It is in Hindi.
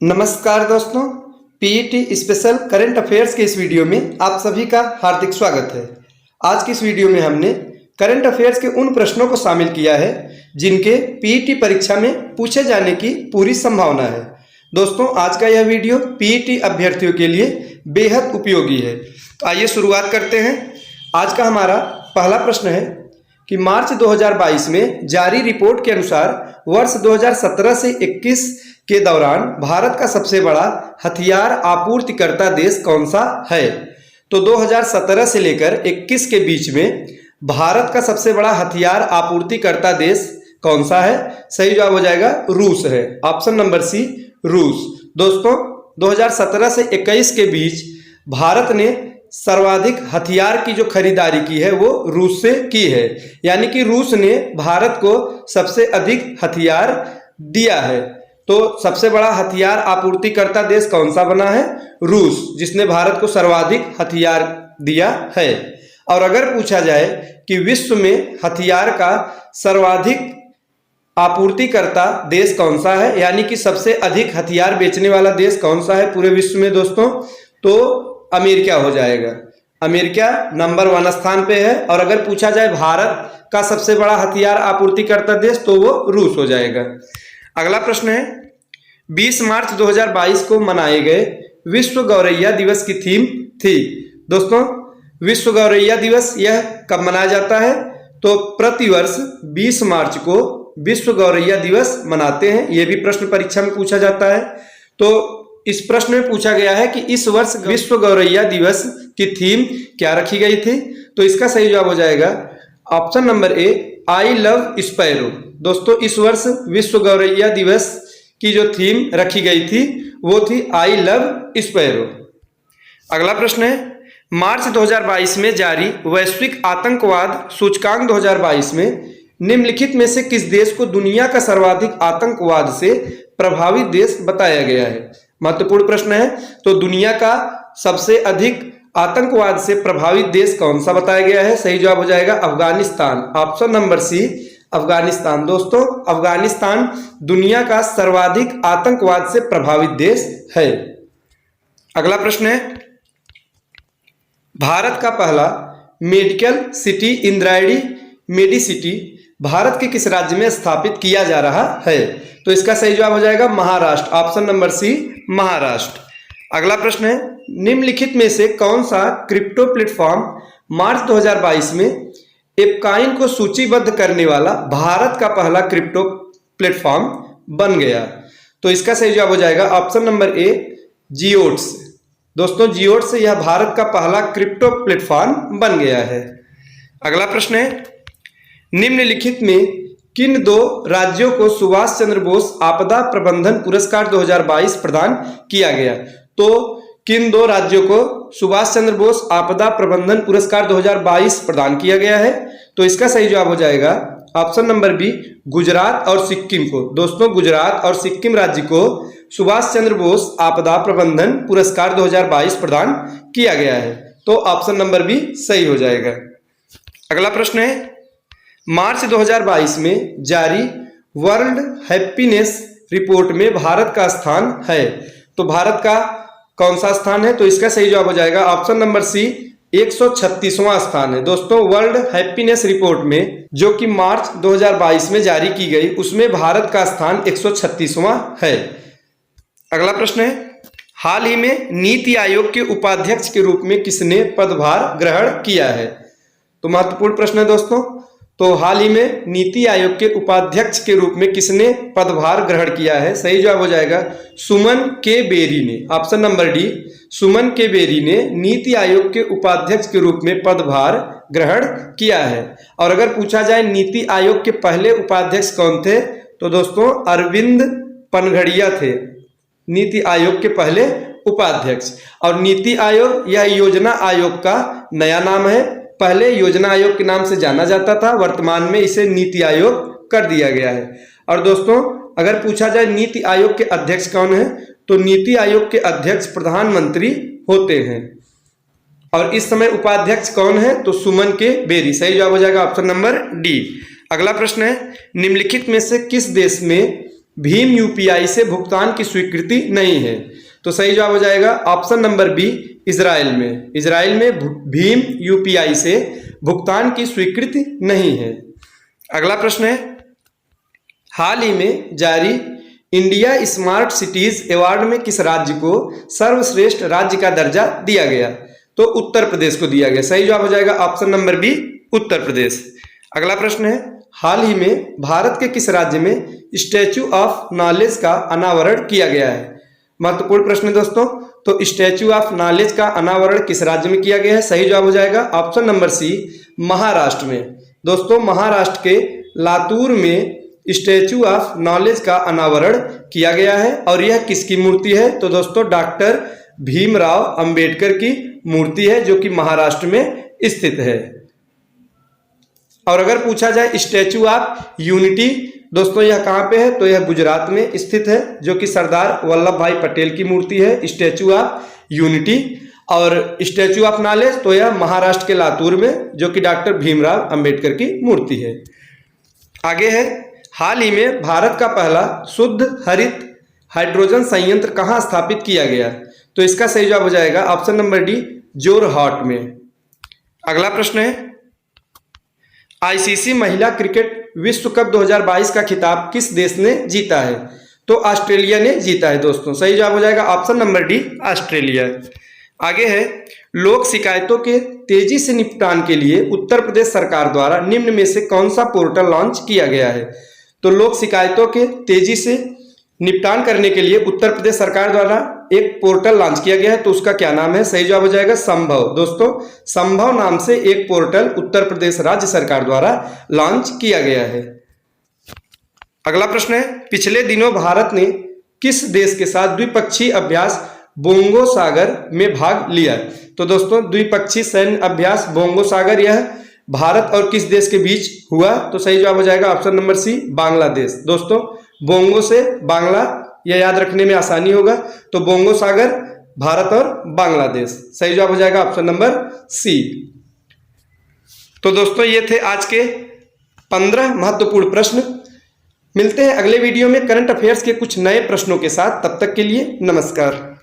नमस्कार दोस्तों, पीईटी स्पेशल करंट अफेयर्स के इस वीडियो में आप सभी का हार्दिक स्वागत है। आज की इस वीडियो में हमने करंट अफेयर्स के उन प्रश्नों को शामिल किया है जिनके पीईटी परीक्षा में पूछे जाने की पूरी संभावना है। दोस्तों, आज का यह वीडियो पीईटी अभ्यर्थियों के लिए बेहद उपयोगी है। तो आइए शुरुआत करते हैं। आज का हमारा पहला प्रश्न है कि मार्च 2022 में जारी रिपोर्ट के अनुसार वर्ष 2017 से 21 के दौरान भारत का सबसे बड़ा हथियार आपूर्तिकर्ता देश कौन सा है। तो 2017 से लेकर 21 के बीच में भारत का सबसे बड़ा हथियार आपूर्तिकर्ता देश कौन सा है? सही जवाब हो जाएगा रूस है। ऑप्शन नंबर सी, रूस। दोस्तों, 2017 से 21 के बीच भारत ने सर्वाधिक हथियार की जो खरीदारी की है वो रूस से की है, यानी कि रूस ने भारत को सबसे अधिक हथियार दिया है। तो सबसे बड़ा हथियार आपूर्तिकर्ता देश कौन सा बना है? रूस, जिसने भारत को सर्वाधिक हथियार दिया है। और अगर पूछा जाए कि विश्व में हथियार का सर्वाधिक आपूर्तिकर्ता देश कौन सा है, यानी कि सबसे अधिक हथियार बेचने वाला देश कौन सा है पूरे विश्व में दोस्तों, तो अमेरिका हो जाएगा। अमेरिका नंबर 1 स्थान पे है। और अगर पूछा जाए भारत का सबसे बड़ा हथियार आपूर्तिकर्ता देश, तो वो रूस हो जाएगा। अगला प्रश्न है, 20 मार्च 2022 को मनाए गए विश्व गौरैया दिवस की थीम थी। दोस्तों, विश्व गौरैया दिवस यह कब मनाया जाता है? तो प्रतिवर्ष 20 मार्च को विश्व गौरैया दिवस मनाते हैं। यह भी प्रश्न परीक्षा में पूछा जाता है। तो इस प्रश्न में पूछा गया है कि इस वर्ष विश्व गौरैया दिवस की थीम क्या रखी गई थी। तो इसका सही जवाब हो जाएगा option number A, I love sparrow. दोस्तों, इस वर्ष विश्व गौरैया दिवस की जो थीम रखी गई थी वो थी आई लव स्पैरो। अगला प्रश्न है, मार्च 2022 में जारी वैश्विक आतंकवाद सूचकांक 2022 में निम्नलिखित में से किस देश को दुनिया का सर्वाधिक आतंकवाद से प्रभावित देश बताया गया है? महत्वपूर्ण प्रश्न है। तो दुनिया का सबसे अधिक आतंकवाद से प्रभावित देश कौन सा बताया गया है? सही जवाब हो जाएगा Afghanistan. Option number C, Afghanistan. दोस्तों, अफगानिस्तान दुनिया का सर्वाधिक आतंकवाद से प्रभावित देश है। अगला प्रश्न है, भारत का पहला मेडिकल सिटी इंद्रायणी मेडिसिटी भारत के किस राज्य में स्थापित किया जा रहा है? तो इसका सही जवाब हो जाएगा Maharashtra. Option number C, Maharashtra. अगला प्रश्न है, निम्नलिखित में से कौन सा क्रिप्टो प्लेटफॉर्म मार्च 2022 में एपकाइन को सूचीबद्ध करने वाला भारत का पहला क्रिप्टो प्लेटफॉर्म बन गया? तो इसका सही जवाब हो जाएगा ऑप्शन नंबर ए, जियोट्स। दोस्तों, जियोट्स यह भारत का पहला क्रिप्टो प्लेटफॉर्म बन गया है। अगला प्रश्न है, निम्नलिखित में किन दो राज्यों को सुभाष चंद्र बोस आपदा प्रबंधन पुरस्कार 2022 प्रदान किया गया? तो किन दो राज्यों को सुभाष चंद्र बोस आपदा प्रबंधन पुरस्कार 2022 प्रदान किया गया है? तो इसका सही जवाब हो जाएगा ऑप्शन नंबर बी, गुजरात और सिक्किम को। दोस्तों, गुजरात और सिक्किम राज्य को सुभाष चंद्र बोस आपदा प्रबंधन पुरस्कार 2022 प्रदान किया गया है। तो ऑप्शन नंबर बी सही हो जाएगा। अगला प्रश्न है, मार्च 2022 में जारी वर्ल्ड हैप्पीनेस रिपोर्ट में भारत का स्थान है। तो भारत का कौन सा स्थान है? तो इसका सही जवाब हो जाएगा ऑप्शन नंबर सी, 136वां स्थान है। दोस्तों, वर्ल्ड हैप्पीनेस रिपोर्ट में जो कि मार्च 2022 में जारी की गई, उसमें भारत का स्थान 136वां है। अगला प्रश्न है, हाल ही में नीति आयोग के उपाध्यक्ष के रूप में किसने पदभार ग्रहण किया है? तो महत्वपूर्ण प्रश्न है दोस्तों। तो हाल ही में नीति आयोग के उपाध्यक्ष के रूप में किसने पदभार ग्रहण किया है? सही जवाब हो जाएगा सुमन के बेरी ने। ऑप्शन नंबर डी, सुमन के बेरी ने नीति आयोग के उपाध्यक्ष के रूप में पदभार ग्रहण किया है। और अगर पूछा जाए नीति आयोग के पहले उपाध्यक्ष कौन थे, तो दोस्तों अरविंद पनघड़िया थे नीति आयोग के पहले उपाध्यक्ष। और नीति आयोग यह योजना आयोग का नया नाम है। पहले योजना आयोग के नाम से जाना जाता था, वर्तमान में इसे नीति आयोग कर दिया गया है। और दोस्तों, अगर पूछा जाए नीति आयोग के अध्यक्ष कौन है, तो नीति आयोग के अध्यक्ष प्रधानमंत्री होते हैं। और इस समय उपाध्यक्ष कौन है? तो सुमन के बेरी। सही जवाब हो जाएगा ऑप्शन नंबर डी। अगला प्रश्न है, निम्नलिखित में से किस देश में भीम यूपीआई से भुगतान की स्वीकृति नहीं है? तो सही जवाब हो जाएगा ऑप्शन नंबर बी, इजराइल में। इजराइल में भीम यूपीआई से भुगतान की स्वीकृति नहीं है। अगला प्रश्न है, हाल ही में जारी इंडिया स्मार्ट सिटीज अवार्ड में किस राज्य को सर्वश्रेष्ठ राज्य का दर्जा दिया गया? तो उत्तर प्रदेश को दिया गया। सही जवाब हो जाएगा option number B, Uttar Pradesh. अगला प्रश्न है, हाल ही में भारत के किस राज्य में स्टैच्यू ऑफ नॉलेज का अनावरण किया गया है? महत्वपूर्ण प्रश्न है दोस्तों। तो स्टैच्यू ऑफ नॉलेज का अनावरण किस राज्य में किया गया है? सही जवाब हो जाएगा ऑप्शन नंबर सी, महाराष्ट्र में। दोस्तों, महाराष्ट्र के लातूर में स्टैच्यू ऑफ नॉलेज का अनावरण किया गया है। और यह किसकी मूर्ति है? तो दोस्तों, डॉक्टर भीमराव अंबेडकर की मूर्ति है, जो कि महाराष्ट्र में स्थित है। और अगर पूछा जाए स्टैच्यू ऑफ यूनिटी, दोस्तों यह कहां पे है? तो यह गुजरात में स्थित है, जो कि सरदार वल्लभ भाई पटेल की मूर्ति है, स्टैच्यू ऑफ यूनिटी। और स्टैच्यू ऑफ नॉलेज तो यह महाराष्ट्र के लातूर में, जो कि डॉक्टर भीमराव अंबेडकर की मूर्ति है। आगे है, हाल ही में भारत का पहला शुद्ध हरित हाइड्रोजन संयंत्र कहां स्थापित किया गया? तो इसका सही जवाब हो जाएगा ऑप्शन नंबर डी, जोरहाट में। अगला प्रश्न है, आईसीसी महिला क्रिकेट विश्व कप 2022 का खिताब किस देश ने जीता है? तो ऑस्ट्रेलिया ने जीता है दोस्तों। सही जवाब हो जाएगा ऑप्शन नंबर डी, ऑस्ट्रेलिया। आगे है, लोक शिकायतों के तेजी से निपटान के लिए उत्तर प्रदेश सरकार द्वारा निम्न में से कौन सा पोर्टल लॉन्च किया गया है? तो लोक शिकायतों के तेजी से निपटान करने के लिए उत्तर प्रदेश सरकार द्वारा एक पोर्टल लॉन्च किया गया है। तो उसका क्या नाम है? सही जवाब हो जाएगा संभव। दोस्तों, संभव नाम से एक पोर्टल उत्तर प्रदेश राज्य सरकार द्वारा लॉन्च किया गया है। अगला प्रश्न है, पिछले दिनों भारत ने किस देश के साथ द्विपक्षीय अभ्यास बोंगो सागर में भाग लिया? तो दोस्तों, द्विपक्षीय सैन्य अभ्यास बोंगो सागर यह भारत और किस देश के बीच हुआ? तो सही जवाब हो जाएगा ऑप्शन नंबर सी, बांग्लादेश। दोस्तों, बोंगो से बांग्ला, यह याद रखने में आसानी होगा। तो बोंगो सागर भारत और बांग्लादेश। सही जवाब हो जाएगा ऑप्शन नंबर सी। तो दोस्तों, ये थे आज के 15 महत्वपूर्ण प्रश्न। मिलते हैं अगले वीडियो में करंट अफेयर्स के कुछ नए प्रश्नों के साथ। तब तक के लिए नमस्कार।